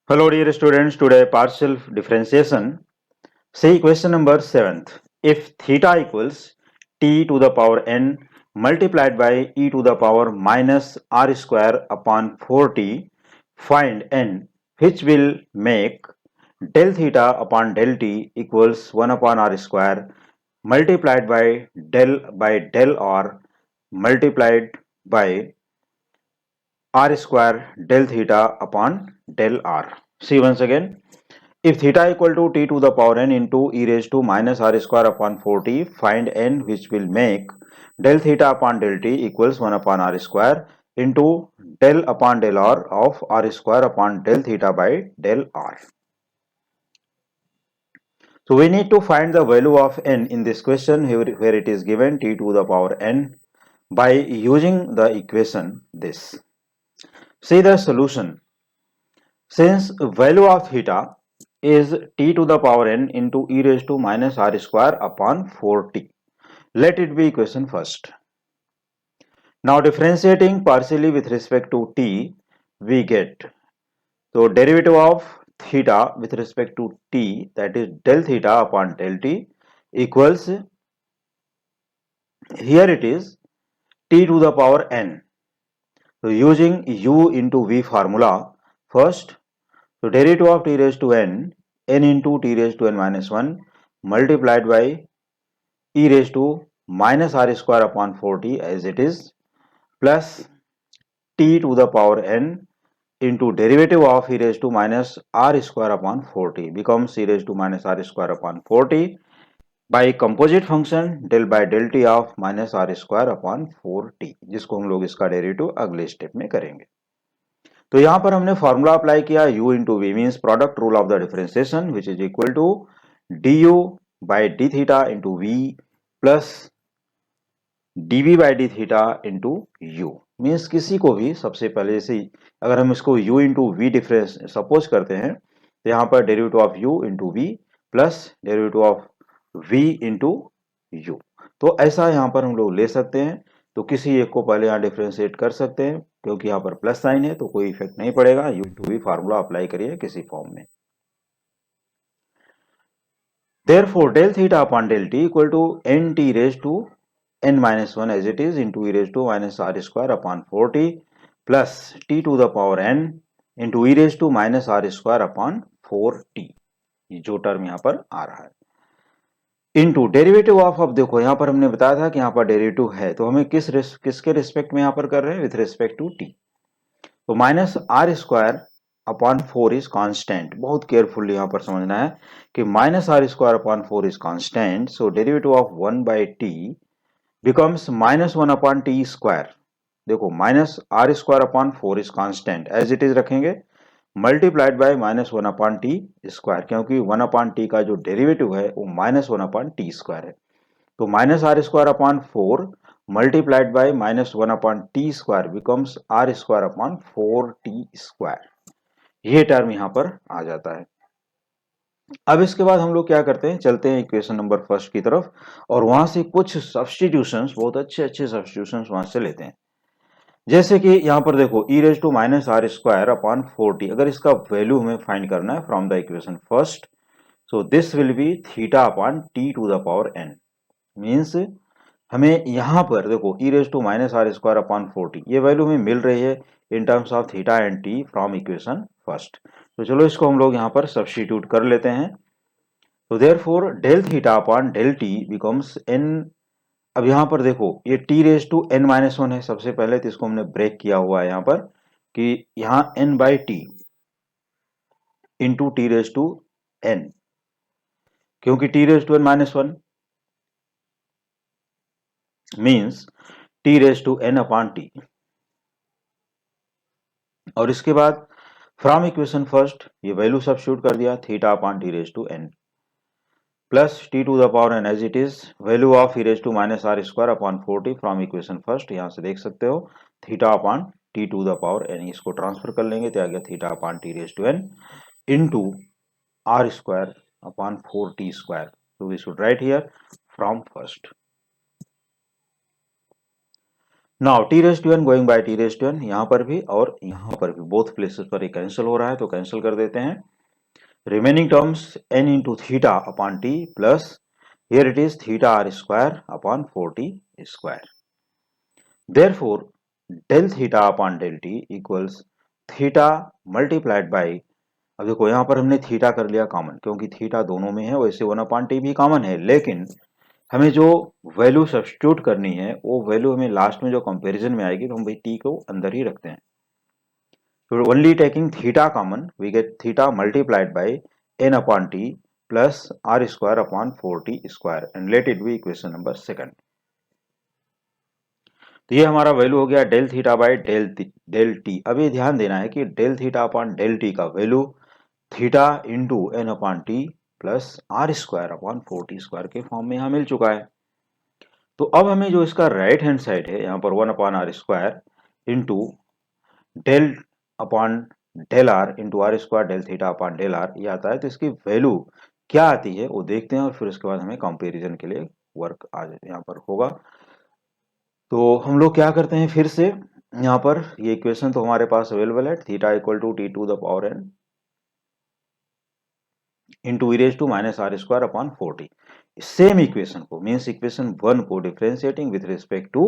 Hello dear students, today partial differentiation. See question number 7th. If theta equals t to the power n multiplied by e to the power minus r square upon 4t, find n which will make del theta upon del t equals 1 upon r square multiplied by del r multiplied by r square del theta upon del r. See once again. If theta equal to t to the power n into e raised to minus r square upon 4t, find n which will make del theta upon del t equals 1 upon r square into del upon del r of r square upon del theta by del r. So we need to find the value of n in this question where it is given t to the power n by using the equation this. See the solution. Since value of theta is t to the power n into e raised to minus r square upon 4t. Let it be equation first. Now differentiating partially with respect to t, we get, so derivative of theta with respect to t, that is del theta upon del t, equals, here it is t to the power n. So using u into v formula first, so derivative of t raised to n into t raised to n minus 1 multiplied by e raised to minus r square upon 4t as it is, plus t to the power n into derivative of e raised to minus r square upon 4t becomes e raised to minus r square upon 4t by composite function del by del t of minus r square upon 4t, जिसको हम लोग इसका derivative अगले step में करेंगे. तो यहां पर हमने फॉर्मूला अप्लाई किया u into v means product rule of the differentiation which is equal to du by d theta into v plus dv by d theta into u. Means किसी को भी सबसे पहले जैसे अगर हम इसको u into v difference suppose करते हैं तो यहाँ पर derivative of u into v plus derivative of v into u, तो ऐसा यहाँ पर हम लोग ले सकते हैं. तो किसी एक को पहले यहाँ डिफ्रेंशिएट कर सकते हैं क्योंकि यहाँ पर प्लस साइन है तो कोई इफेक्ट नहीं पड़ेगा. u into v formula apply करिए किसी फॉर्म में. Therefore, del theta upon del t equal to nt raised to n minus 1 as it is into e raised to minus r square upon 4t plus t to the power n into e raised to minus r square upon 4t, जो term यहाँ पर आ रहा है, into derivative of, अब देखो यहाँ पर हमने बताया था कि यहाँ पर डेरिवेटिव है तो हमें किसके रिस्पेक्ट में यहाँ पर कर रहे हैं, विथ रिस्पेक्ट टू टी. तो minus are square upon 4 is constant. बहुत केयरफुली यहाँ पर समझना है कि minus are square upon 4 is constant, so derivative of 1 by T becomes minus 1 upon T square. देखो minus are square upon 4 is constant as it is रखेंगे multiplied by minus 1 upon T square, क्योंकि 1 upon T का जो derivative है वो minus 1 upon T square है. तो minus are square upon 4 multiplied by minus 1 upon t square becomes r square upon 4t square. ये term यहां पर आ जाता है. अब इसके बाद हम लोग क्या करते हैं, चलते हैं इक्वेशन नंबर फर्स्ट की तरफ और वहां से कुछ सब्स्टिट्यूशंस, बहुत अच्छे सब्स्टिट्यूशंस वहां से लेते हैं. जैसे कि यहां पर देखो e raise to minus are square upon 4t, अगर इसका वैल्यू हमें फाइंड करना है from the equation first, so this will be theta upon T to the power n. Means हमें यहां पर देखो e raise to minus are square upon 4t ये वैल्यू हमें मिल रही है in terms of theta and t from equation first. तो चलो इसको हम लोग यहां पर सब्स्टिट्यूट कर लेते हैं. तो therefore del theta upon del t becomes n. अब यहां पर देखो ये t raise to n minus 1 है सबसे पहले, तो इसको हमने ब्रेक किया हुआ है यहां पर कि यहां n by T into t raise to n, क्योंकि t raise to n minus 1 means t raise to n upon t. और इसके बाद फ्रॉम इक्वेशन फर्स्ट ये वैल्यू सब्स्टिट्यूट कर दिया theta upon T raise to n plus t to the power n as it is value of e raise to minus are square upon 4t from equation first. यहां से देख सकते हो theta upon T to the power n, इसको transfer कर लेंगे तो आ गया theta upon T raise to n into R square upon 4t square. तो we should write here from first. Now T raise to N going by T raise to N, यहाँ पर भी और यहाँ पर भी बोथ प्लेसेस पर ये कैंसिल हो रहा है, तो कैंसिल कर देते हैं. Remaining terms n into theta upon T plus here it is theta r square upon 4t square. Therefore, del theta upon del t equals theta multiplied by, अब देखो यहाँ पर हमने थीटा कर लिया कॉमन, क्योंकि थीटा दोनों में है, वैसे 1 अपॉन टी भी कॉमन है, लेकिन हमें जो वैल्यू सब्स्टिट्यूट करनी है वो वैल्यू हमें लास्ट में जो कंपैरिजन में आएगी तो हम भाई टी को अंदर ही रखते हैं. तो only taking theta common we get theta multiplied by n upon T plus are square upon 4t square and let it be equation number second. तो ये हमारा वैल्यू हो गया del theta by del T. अब ये ध्यान देना है कि del theta upon del T का value theta into N upon T plus are square upon 4t square के फॉर्म में यहाँ मिल चुका है. तो अब हमें जो इसका राइट हैंड साइड है यहाँ पर 1 upon r square into del upon del r into r square del theta upon del r ये आता है, तो इसकी वैल्यू क्या आती है वो देखते हैं और फिर उसके बाद हमें कंपैरिजन के लिए वर्क आ जाए यहाँ पर होगा. तो हम लोग क्या करते हैं फिर से, यहाँ पर ये इक्वेशन तो हमारे पास अवेलेबल है, theta equal to t to the power n into E raise to minus are square upon 4t. Same equation को मीन्स इक्वेशन 1 को डिफरेंशिएटिंग विथ रिस्पेक्ट टू,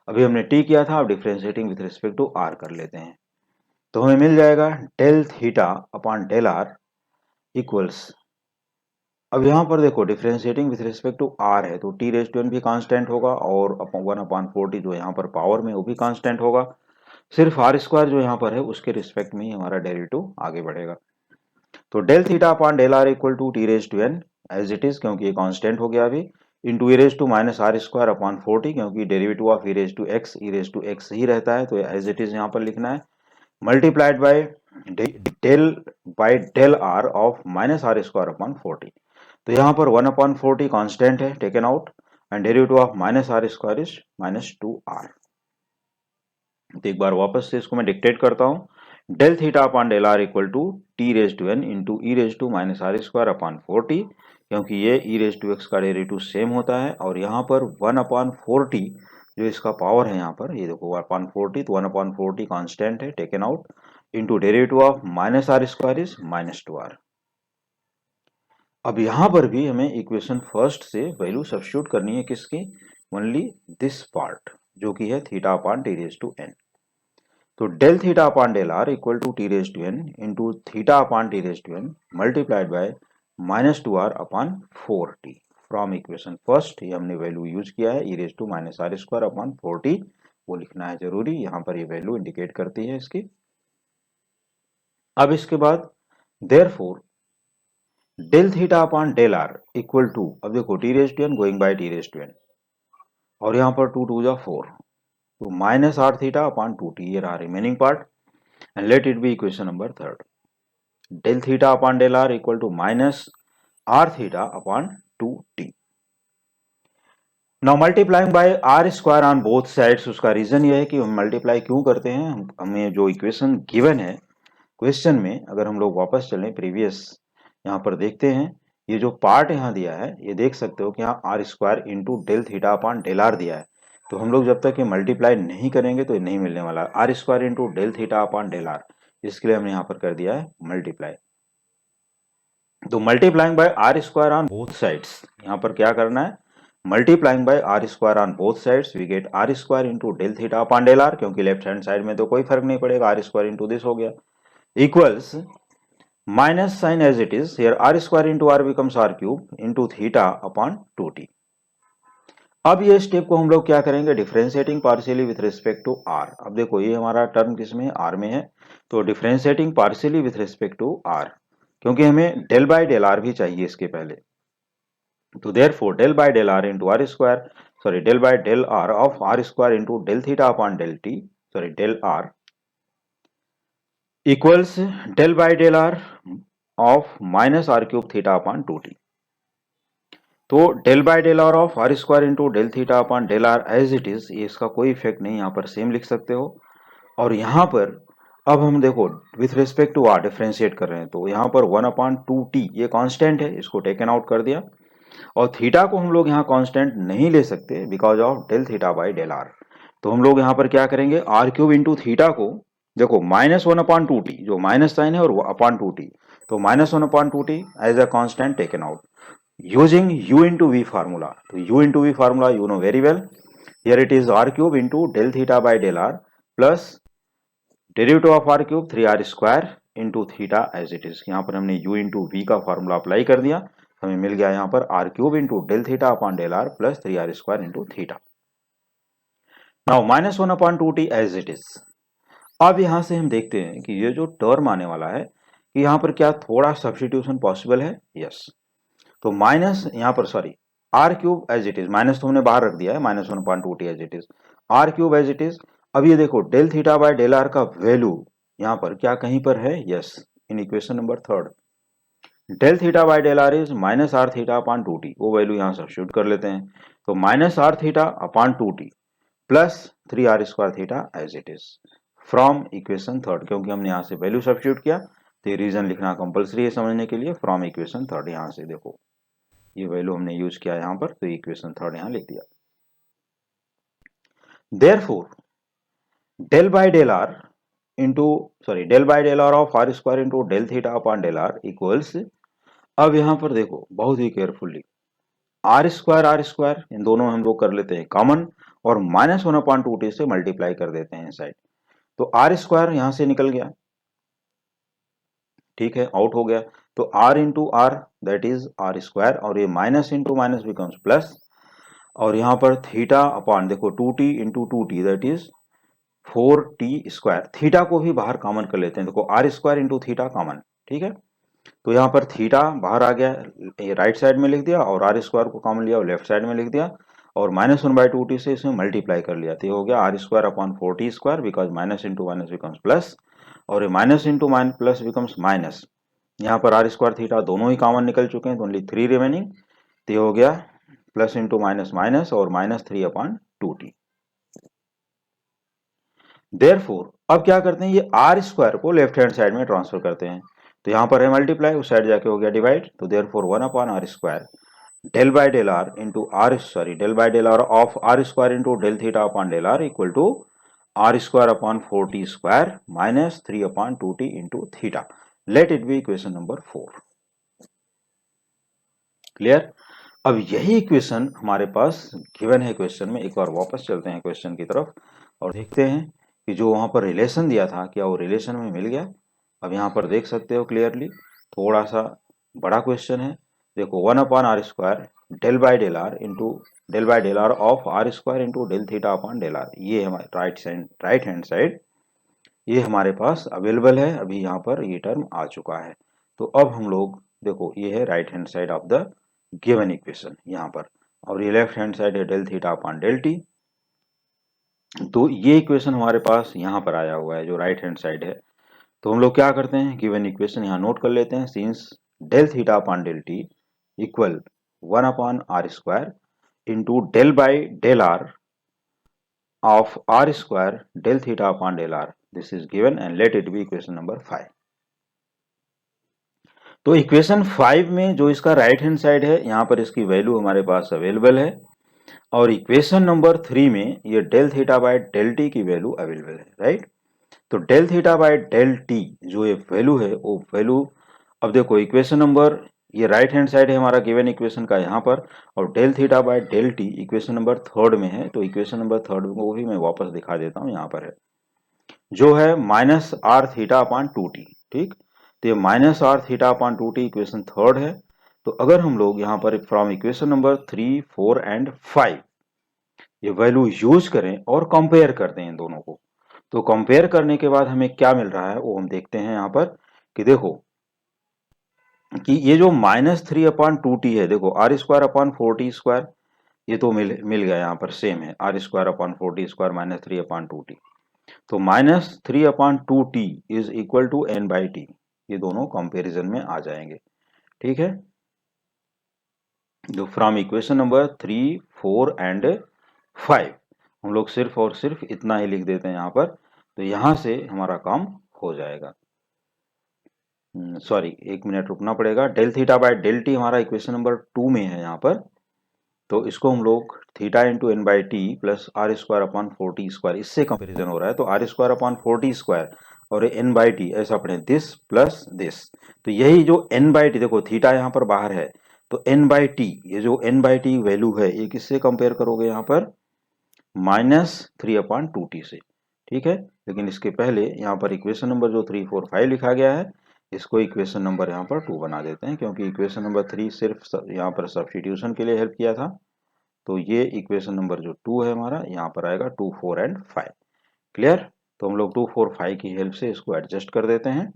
अभी हमने t किया था, अब differentiating with respect to r कर लेते हैं. तो हमें मिल जाएगा del theta upon del r equals, अब यहाँ पर देखो differentiating with respect to r है तो t रेज टू n भी कांस्टेंट होगा और 1 अपॉन 4t जो यहाँ पर पावर में वो भी कांस्टेंट होगा. सिर्फ आर स्क्वायर जो यहाँ पर है उसके रिस्पेक्ट में ही हमारा डेरिवेटिव आगे बढ़ेगा. तो del theta upon del are equal to T raise to N as it is, क्योंकि ये कांस्टेंट हो गया अभी, into E raise to minus are square upon 4t, क्योंकि derivative of E raise to X ही रहता है तो एज इट इज यहाँ पर लिखना है, multiplied by del r of minus are square upon 4t. तो यहाँ पर 1 अपॉन 4t कांस्टेंट है taken out and derivative of minus are square is minus 2r. तो एक बार वापस से इसको मैं डिक्टेट करता हूँ, del theta upon del are equal to T raise to N into E raise to minus are square upon 4t, क्योंकि ये ई रेज टू एक्स का डेरिवेटिव सेम होता है और यहाँ पर 1 अपॉन 4t जो इसका पावर है यहाँ पर ये देखो अपॉन 4t, तो 1 अपॉन 4t कांस्टेंट है taken out into derivative of minus are square is minus 2r. अब यहाँ पर भी हमें इक्वेशन फर्स्ट से वैल्यू सब्स्टिट्यूट करनी है किसकी, ओनली दिस पार्ट जो कि है theta upon T raise to N. तो del theta upon del are equal to T raise to N into theta upon T raise to N multiplied by minus 2r upon 4t from equation first. ये हमने value use किया है E raise to minus are square upon 4t, वो लिखना है जरूरी, यहाँ पर ये वैल्यू इंडिकेट करती है इसकी. अब इसके बाद therefore del theta upon del are equal to, अब देखो t raise to N going by T raise to n और यहाँ पर 2 2 जा 4, तो minus r theta upon 2t ये रहा remaining part and let it be equation number third. Del theta upon del are equal to minus r theta upon 2t. Now multiplying by r square on both sides, उसका reason ये है कि हम multiply क्यों करते हैं, हमें जो इक्वेशन गिवन है क्वेश्चन में, अगर हम लोग वापस चलें प्रीवियस यहाँ पर देखते हैं, ये जो पार्ट यहाँ दिया है ये देख सकते हो कि यहाँ r square into del theta upon del r दिया है, तो हम लोग जब तक ये मल्टीप्लाई नहीं करेंगे तो ये नहीं मिलने वाला. R square into del theta upon del r, इसके लिए हमने यहाँ पर कर दिया है मल्टीप्लाई. तो multiplying by r square on both sides, यहाँ पर क्या करना है, multiplying by r square on both sides we get r square into del theta upon del r, क्योंकि लेफ्ट हैंड साइड में तो कोई फर्क नहीं पड़ेगा, आर स्क्वायर इंटू दिस हो गया, equals minus sign as it is here r square into r becomes r cube into theta upon 2t. अब ये स्टेप को हम लोग क्या करेंगे, differentiating partially with respect to r. अब देखो ये हमारा टर्म किसमें है, r में है, तो differentiating partially with respect to r, क्योंकि हमें डेल बाय डेल आर भी चाहिए इसके पहले. तो therefore del by del r into r square, sorry del by del r of r square into del theta upon del t, sorry del r equals del by del r of minus r cube theta upon 2t. तो del by del r of r square into del theta upon del r as it is, ये इसका कोई effect नहीं, यहाँ पर same लिख सकते हो. और यहाँ पर अब हम देखो with respect to r differentiate कर रहे हैं, तो यहाँ पर 1 अपॉन 2t ये कांस्टेंट है, इसको टेकन आउट कर दिया, और थीटा को हम लोग यहाँ कांस्टेंट नहीं ले सकते because of del theta by del r. तो हम लोग यहाँ पर क्या करेंगे, आर क्यूब इंटू थीटा को, देखो -1/2t, जो माइनस साइन है और अपॉन 2t, तो -1/2t as a constant taken out using u into v formula. तो u into v formula you know very well, here it is r cube into del theta by del r plus derivative of r cube 3r square into theta as it is. यहाँ पर हमने u into v का formula apply कर दिया, हमें मिल गया यहाँ पर r cube into del theta upon del r plus 3r square into theta. Now -1/2t as it is. अब यहां से हम देखते हैं कि ये जो टर्म आने वाला है कि यहां पर क्या थोड़ा सब्स्टिट्यूशन पॉसिबल है, यस। तो माइनस यहां पर sorry r cube as it is, minus तो हमने बाहर रख दिया है, -1/2t as it is, r cube as it is. अब ये देखो del theta by del r का वैल्यू यहां पर क्या कहीं पर है, yes, in equation number 3 del theta by del r is -r theta upon 2t, वो वैल्यू यहां सब्स्टिट्यूट कर लेते हैं। तो -r theta upon 2t plus 3r square theta as it is from equation 3, क्योंकि हमने यहां से वैल्यू सब्स्टिट्यूट किया तो ये रीजन लिखना कंपलसरी है समझने के लिए। फ्रॉम इक्वेशन 3 यहां से देखो ये वैल्यू हमने यूज किया यहां पर, तो इक्वेशन 3 यहां लिख दिया। Therefore del by del r into del by del r of r square into del theta upon del r equals, अब यहां पर देखो बहुत ही केयरफुली आर स्क्वायर इन दोनों हम लोग कर लेते हैं कॉमन और -1/2t से मल्टीप्लाई कर देते हैं साइड। तो आर स्क्वायर यहां से निकल गया, ठीक है, आउट हो गया। तो r into r that is r square, और ये minus into minus becomes plus, और यहां पर थीटा अपॉन देखो 2t into 2t that is 4t square. Theta को भी बाहर कॉमन कर लेते हैं, देखो r square into theta common, ठीक है। तो यहाँ पर थीटा बाहर आ गया, ये राइट साइड में लिख दिया, और आर स्क्वायर को कॉमन लिया और लेफ्ट साइड में लिख दिया, और -1/2t से इसमें मल्टीप्लाई कर लिया, तो ये हो गया r square upon 4t square, because minus into minus becomes plus, और ये minus into minus plus becomes minus. यहाँ पर आर स्क्वायर थीटा दोनों ही कॉमन निकल चुके हैं, तो ओनली 3 रिमेनिंग, तो ये हो गया प्लस इंटू माइनस माइनस और -3/2t। देयरफॉर अब क्या करते हैं, ये आर स्क्वायर को लेफ्ट हैंड साइड में ट्रांसफर करते हैं, तो यहाँ पर है मल्टीप्लाई, उस साइड जाके हो गया डिवाइड, तो therefore 1/r square del by del r into del by del r of r square into del theta upon del are equal to r square upon 4t square -3/2t into theta. Let it be equation number 4। Clear. अब यही equation हमारे पास given है question में। एक बार वापस चलते हैं question की तरफ और देखते हैं कि जो वहां पर रिलेशन दिया था क्या वो रिलेशन में मिल गया। अब यहाँ पर देख सकते हो क्लियरली, थोड़ा सा बड़ा क्वेश्चन है। देखो 1/r square del by del r into del by del r of r square into del theta upon del r, ये हमारे राइट हैंड साइड ये हमारे पास अवेलेबल है। अभी यहाँ पर ये टर्म आ चुका है। तो अब हम लोग देखो ये है right hand side of the given equation यहाँ पर, और ये लेफ्ट हैंड साइड है del theta upon del t. तो ये इक्वेशन हमारे पास यहाँ पर आया हुआ है जो राइट हैंड साइड है। तो हम लोग क्या करते हैं, गिवन इक्वेशन यहाँ नोट कर लेते हैं। Since del theta upon del t equal 1/r square into del by del r of r square del theta upon del r, this is given and let it be equation number 5। तो equation 5 में जो इसका right hand side है यहाँ पर इसकी value हमारे पास अवेलेबल है, और इक्वेशन नंबर 3 में ये del theta by del t की वैल्यू अवेलेबल है, राइट। तो del theta by del t जो ये वैल्यू है वो वैल्यू, अब देखो इक्वेशन नंबर ये राइट हैंड साइड है हमारा गिवन इक्वेशन का यहाँ पर, और del theta by del t equation number 3 में है। तो इक्वेशन नंबर 3 को भी मैं वापस दिखा देता हूँ, यहाँ पर है जो है -r थीटा अपॉन 2t, ठीक। तो ये -r theta upon 2t equation 3 है। तो अगर हम लोग यहाँ पर फ्रॉम इक्वेशन नंबर 3, 4 एंड 5 ये वैल्यू यूज करें और कंपेयर करते हैं इन दोनों को, तो कंपेयर करने के बाद हमें क्या मिल रहा है वो हम देखते हैं यहाँ पर कि देखो कि ये जो -3/2t है, देखो r square upon 4t square ये तो मिल गया यहाँ पर सेम है, are square upon 4t square -3/2t। तो -3/2t is equal to n/t, ये दोनों कंपैरिजन में आ जाएंगे, ठीक है। जो फ्रॉम इक्वेशन नंबर 3, 4 एंड 5 हम लोग सिर्फ और सिर्फ इतना ही लिख देते हैं यहाँ पर, तो यहाँ से हमारा काम हो जाएगा। सॉरी, एक मिनट रुकना पड़ेगा। Del theta by del t हमारा इक्वेशन नंबर 2 में है यहाँ पर, तो इसको हम लोग theta into n by t plus are square upon 4t², इससे कंपेरिजन हो रहा है। तो आर स्क्वायर अपॉन 4t² और एन बाई टी ऐसा पढ़े, दिस प्लस दिस। तो यही जो एन बाई टी, देखो थीटा यहाँ पर बाहर है, तो एन बाई टी, ये जो एन बाई टी वैल्यू है ये किससे कंपेयर करोगे यहाँ पर, -3/2t से, ठीक है। लेकिन इसके पहले यहाँ पर इक्वेशन नंबर जो 3, 4, 5 लिखा गया है, इसको इक्वेशन नंबर यहाँ पर 2 बना देते हैं, क्योंकि इक्वेशन नंबर 3 सिर्फ यहाँ पर सब्स्टिट्यूशन के लिए हेल्प किया था। तो ये इक्वेशन नंबर जो 2 है हमारा, यहाँ पर आएगा 2, 4 एंड 5। क्लियर। तो हम लोग 2, 4, 5 की हेल्प से इसको एडजस्ट कर देते हैं।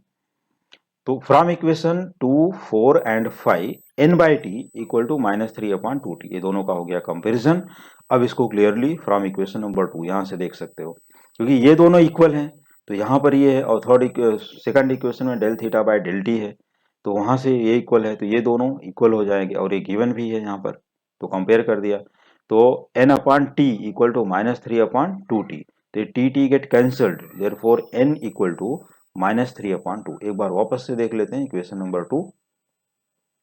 तो from equation 2, 4 and 5 n by t equal to -3/2t, ये दोनों का हो गया कंपेरिजन। अब इसको क्लियरली फ्रॉम इक्वेशन नंबर 2 यहाँ से देख सकते हो, क्योंकि ये दोनों इक्वल हैं। तो यहाँ पर ये है, और सेकंड इक्वेशन में del theta by del t है, तो वहाँ से ये इक्वल है, तो ये दोनों इक्वल हो जाएंगे, और ये गिवन भी है यहाँ पर, तो कंपेयर कर दिया। तो n/t इक्वल टू -3/2t, तो t get cancelled, therefore n equal to -3/2। एक बार वापस से देख लेते हैं इक्वेशन नंबर 2।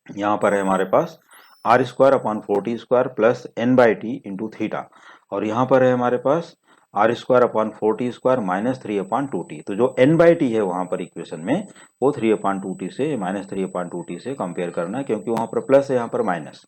यहाँ पर है हमारे पास R square upon 4t² plus N by T into theta, और यहाँ पर है हमारे पास R square upon 4t² -3/2t। तो जो एन बाई टी है वहाँ पर इक्वेशन में, वो 3/2t से -3/2t से कंपेयर करना है, क्योंकि वहाँ पर प्लस है, यहाँ पर माइनस।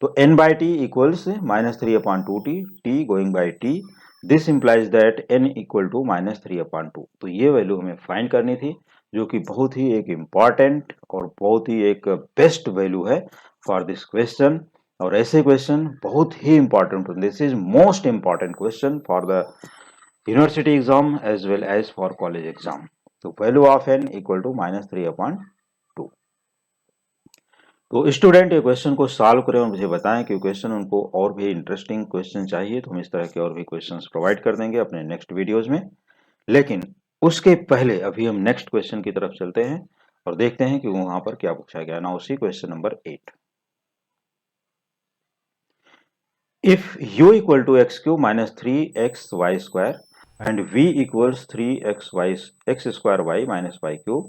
तो n by t equals -3/2t, t going by t, this implies that n equal to -3/2। तो ये वैल्यू हमें फाइंड करनी थी, जो कि बहुत ही एक इम्पॉर्टेंट और बहुत ही एक बेस्ट वैल्यू है फॉर दिस क्वेश्चन। और ऐसे क्वेश्चन बहुत ही important, this is most important question for the university exam as well as for college exam. तो value of n equal to -3/2। तो स्टूडेंट ये क्वेश्चन को सॉल्व करें और मुझे बताएं कि क्वेश्चन उनको और भी इंटरेस्टिंग क्वेश्चन चाहिए तो हम इस तरह के और भी क्वेश्चंस प्रोवाइड कर देंगे अपने नेक्स्ट वीडियोस में। लेकिन उसके पहले अभी हम नेक्स्ट क्वेश्चन की तरफ चलते हैं और देखते हैं कि वहां पर क्या पूछा गया ना। उसी question number 8, if u equal to x³ - 3xy² and v equals 3x² y - y³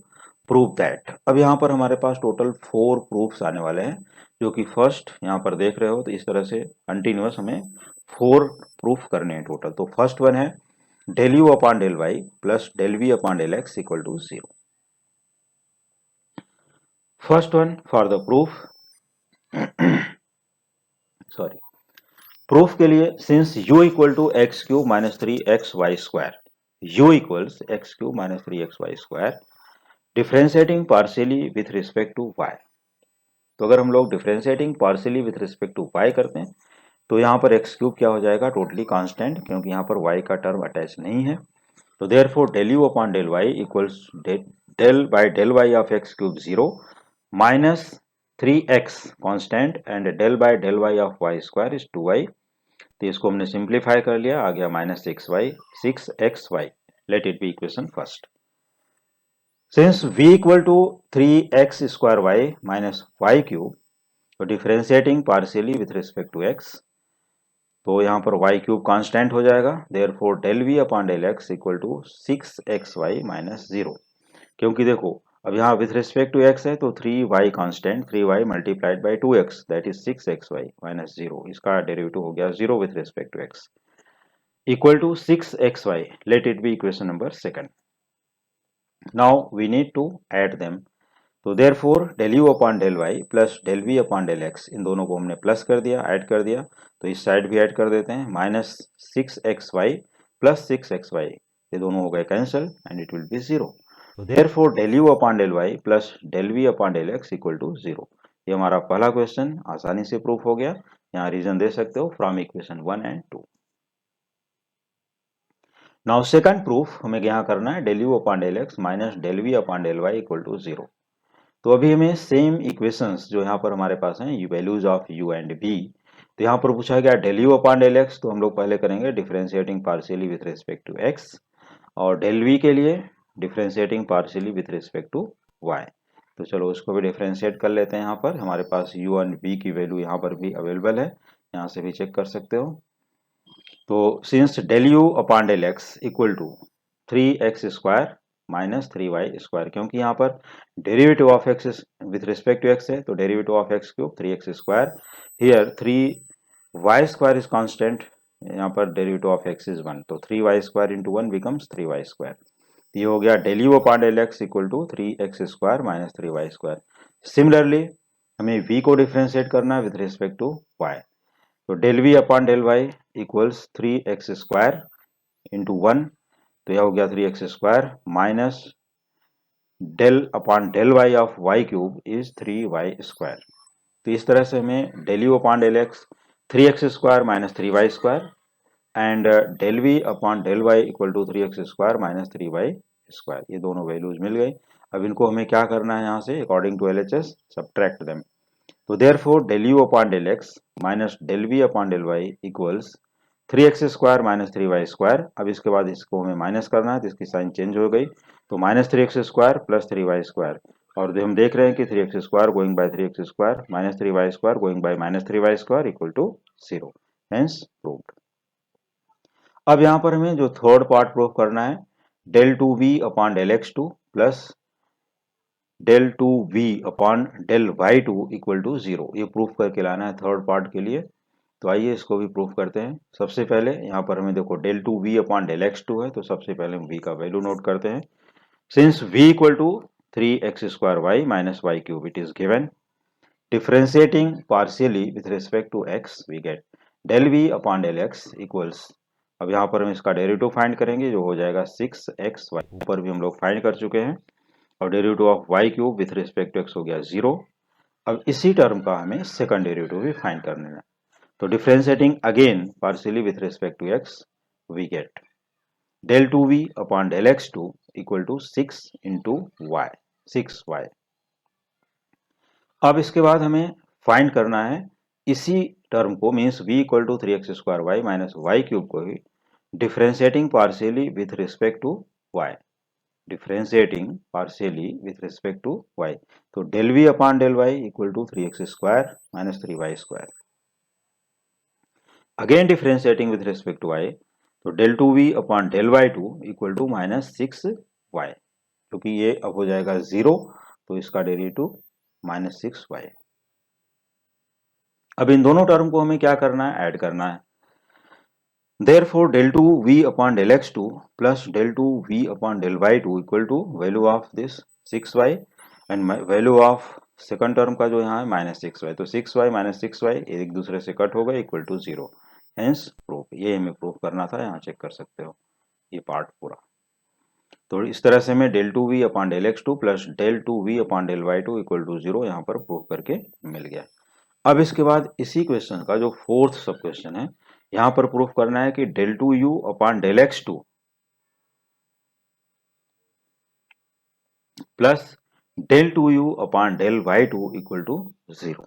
prove that. अब यहाँ पर हमारे पास टोटल 4 प्रूफ्स आने वाले हैं, जो कि फर्स्ट यहाँ पर देख रहे हो, तो इस तरह से कंटिन्यूअस हमें 4 प्रूफ करने हैं टोटल। तो फर्स्ट वन है del u upon del y plus del v upon del x equal to 0। First one for the proof, sorry, proof के लिए since u equal to x³ - 3xy², u equals x³ - 3xy², differentiating partially with respect to y। तो अगर हम लोग differentiating partially with respect to y करते हैं, तो यहाँ पर x³ क्या हो जाएगा, टोटली कांस्टेंट, क्योंकि यहाँ पर y का टर्म अटैच नहीं है। तो therefore del u upon del y equals del by del y of x³ 0 minus 3x constant and del by del y of y² is 2y। तो इसको हमने सिंप्लीफाई कर लिया, आ गया -6xy। Let it be equation first. Since v equal to 3x² minus y³, तो differentiating partially with respect to x, तो यहाँ पर y³ कांस्टेंट हो जाएगा। Therefore del v upon del x equal to 6xy minus 0। क्योंकि देखो अब यहाँ विथ रिस्पेक्ट टू x है, तो 3y constant, 3y multiplied by 2x that is 6xy minus 0, इसका डेरिवेटिव हो गया 0 with respect to x equal to 6xy। Let it be equation number second. Now we need to add them. तो therefore del u upon del y plus del v upon del x, इन दोनों को हमने plus कर दिया, add कर दिया, तो इस साइड भी ऐड कर देते हैं, माइनस 6xy प्लस 6xy, ये दोनों हो गए cancel and it will be 0। तो therefore del u upon del y plus del v upon del x equal to 0। ये हमारा पहला क्वेश्चन आसानी से प्रूफ हो गया। यहाँ रीजन दे सकते हो from equation 1 and 2। Now second proof हमें यहाँ करना है del u upon del x minus del v upon del y equal to 0। तो अभी हमें सेम इक्वेशंस जो यहाँ पर हमारे पास हैं, values of u and v, तो यहाँ पर पूछा गया del u upon del x, तो हम लोग पहले करेंगे differentiating partially with respect to x, और डेल v के लिए differentiating partially with respect to y। तो चलो उसको भी डिफरेंशिएट कर लेते हैं। यहाँ पर हमारे पास u एंड v की वैल्यू यहाँ पर भी अवेलेबल है, यहाँ से भी चेक कर सकते हो। तो since del u upon del x equal to 3x² minus 3y², क्योंकि यहाँ पर derivative of x with respect to x है, तो derivative of x³ 3x², here 3 y square is constant, यहाँ पर डेरिवेटिव ऑफ एक्स इज 1, तो 3y square into 1 becomes 3y square. ये हो गया del you upon del x equal to 3x square minus 3y square. Similarly हमें v को differentiate करना है विथ रिस्पेक्ट टू y, तो del v upon del y equals 3x square into 1, तो यह हो गया 3x square minus del upon del y of y cube is 3y square. तो इस तरह से हमें del you upon del x 3x square minus 3y square and del we upon del y equal to 3x square minus 3y square, ये दोनों values मिल गई। अब इनको हमें क्या करना है, यहाँ से according to LHS subtract them. तो therefore del you upon del X minus del we upon del Y equals 3x square minus 3y square. अब इसके बाद इसको हमें माइनस करना है, तो इसकी साइन चेंज हो गई, तो minus 3x square plus 3y square, और जो हम देख रहे हैं कि 3x square going by 3x square minus 3y square going by minus 3y square equal to 0, hence proved. अब यहाँ पर हमें जो थर्ड पार्ट प्रूव करना है, del two we upon del x two plus del two we upon del Y two equal to 0, ये proof करके लाना है थर्ड पार्ट के लिए। तो आइए इसको भी प्रूफ करते हैं। सबसे पहले यहाँ पर हमें देखो del two we upon del x two है, तो सबसे पहले हम वी का वैल्यू नोट करते हैं। Since v equal to 3x square Y minus Y cube it is given, differentiating partially with respect to x we get del we upon del x equals, अब यहाँ पर हम इसका डेरिवेटिव फाइंड करेंगे जो हो जाएगा 6xy, ऊपर भी हम लोग फाइंड कर चुके हैं, और derivative of y cube with respect to x हो गया 0। अब इसी टर्म का हमें सेकंड डेरिवेटिव भी फाइंड करना है, तो differentiating again partially with respect to x we get del two we upon del x two equal to 6 into y 6y। अब इसके बाद हमें फाइंड करना है इसी टर्म को, means v equal to 3x square Y minus Y cube को ही differentiating partially with respect to y, differentiating partially with respect to y, तो del v upon del y equal to 3x square minus 3y square. Again differentiating with respect to y, तो del two we upon del Y two equal to minus 6y, क्योंकि ये अब हो जाएगा 0, तो इसका derivative minus 6y। अब इन दोनों टर्म को हमें क्या करना है, ऐड करना है। Therefore, del 2v upon del x2 plus del 2v upon del y2 equal to value of this 6y and value of second term का जो यहाँ है माइनस 6y, तो 6y माइनस 6y एक दूसरे से कट हो गए इक्वल टू 0, हेंस प्रूफ। ये हमें प्रूफ करना था, यहाँ चेक कर सकते हो ये पार्ट पूरा। तो इस तरह से हमें del two we upon del x two plus del two we upon del Y two equal to 0 यहाँ पर प्रूफ करके मिल गया। अब इसके बाद इसी क्वेश्चन का जो फोर्थ सब क्वेश्चन है, यहां पर प्रूफ करना है कि del two u upon del x two plus del two u upon del Y two equal to 0,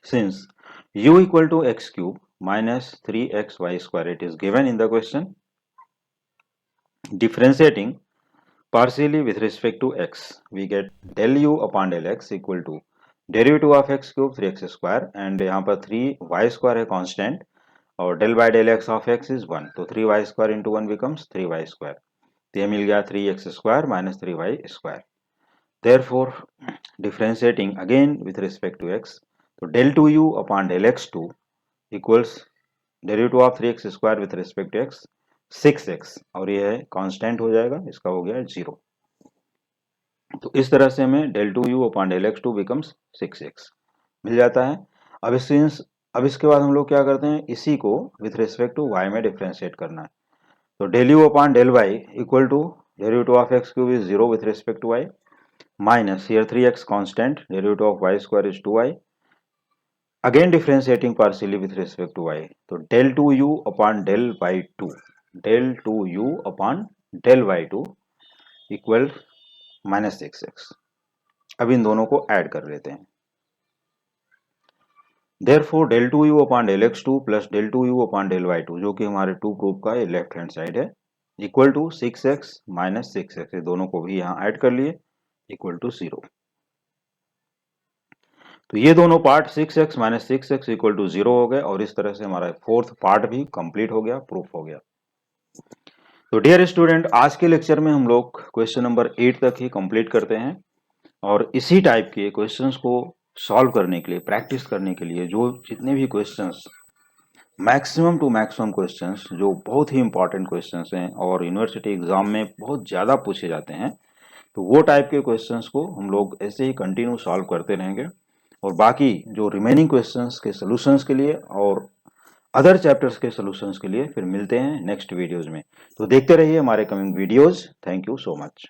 since u equal to x cube minus 3xy square it is given in the question, differentiating partially with respect to x we get del u upon del x equal to derivative of x cube 3x square, and यहाँ पर 3y square है constant, और del by del x of x is 1, तो 3y square into 1 becomes 3y square, तो ये मिल गया 3x square minus 3y square. Therefore differentiating again with respect to x, तो del two u upon del x two equals derivative of 3x square with respect to x 6x, और ये है constant हो जाएगा, इसका हो गया 0। तो इस तरह से हमें del two u upon del x two becomes 6x मिल जाता है। अब इसके बाद हम लोग क्या करते हैं, इसी को विथ रिस्पेक्ट टू y में डिफरेंशिएट करना है, तो del you upon del y equal to derivative of x cube is 0 with respect to y minus here 3x constant, derivative of y square is 2y, again differentiating partially with respect to y, तो del two u upon del Y two, del two u upon del Y two equal minus 6x। अब इन दोनों को add कर लेते हैं। Therefore del two u upon del x two plus del two u upon del Y two, जो कि हमारे टू प्रूफ का लेफ्ट हैंड साइड है, equal to 6x minus 6x, ये दोनों को भी यहाँ ऐड कर लिए इक्वल टू 0। तो ये दोनों part 6x minus 6x equal to 0 हो गए, और इस तरह से हमारा फोर्थ पार्ट भी कंप्लीट हो गया, प्रूफ हो गया। तो डियर स्टूडेंट, आज के लेक्चर में हम लोग क्वेश्चन नंबर 8 तक ही कंप्लीट करते हैं, और इसी टाइप के क्वेश्चंस को सॉल्व करने के लिए, प्रैक्टिस करने के लिए, जो जितने भी questions, maximum to maximum questions जो बहुत ही इंपॉर्टेंट क्वेश्चंस हैं और यूनिवर्सिटी एग्जाम में बहुत ज़्यादा पूछे जाते हैं, तो वो टाइप के क्वेश्चंस को हम लोग ऐसे ही कंटिन्यू सॉल्व करते रहेंगे। और बाकी जो रिमेनिंग क्वेश्चंस के सॉल्यूशंस के लिए और अदर चैप्टर्स के सॉल्यूशंस के लिए फिर मिलते हैं नेक्स्ट वीडियोज में। तो देखते रहिए हमारे coming videos. Thank you so much.